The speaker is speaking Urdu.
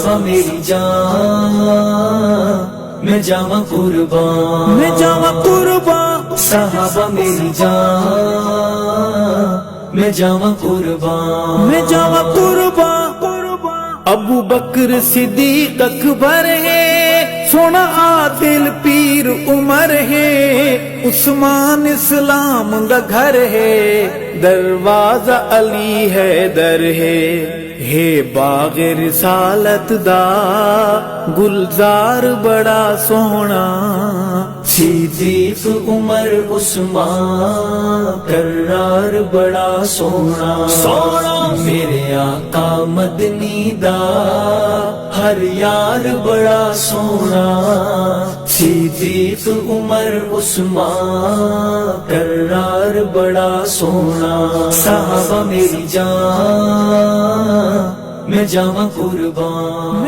صحابہ میری جان میں جاواں قربان، میں جاواں قربان، صحابہ میری جان میں جاواں قربان، میں جاواں قربان۔ ابو بکر صدیق اکبر ہے، سونا عادل پیر عمر ہے، عثمان اسلام دا گھر ہے، دروازہ علی حیدر ہے باغ رسالت دا گلزار بڑا سونا، صدیق عمر عثمان کرار بڑا سونا، میرے آقا مدنی دا ہر یار بڑا سونا، صدیق عمر عثمان کرار بڑا سونا، صحابہ میری جان میں جاواں قربان،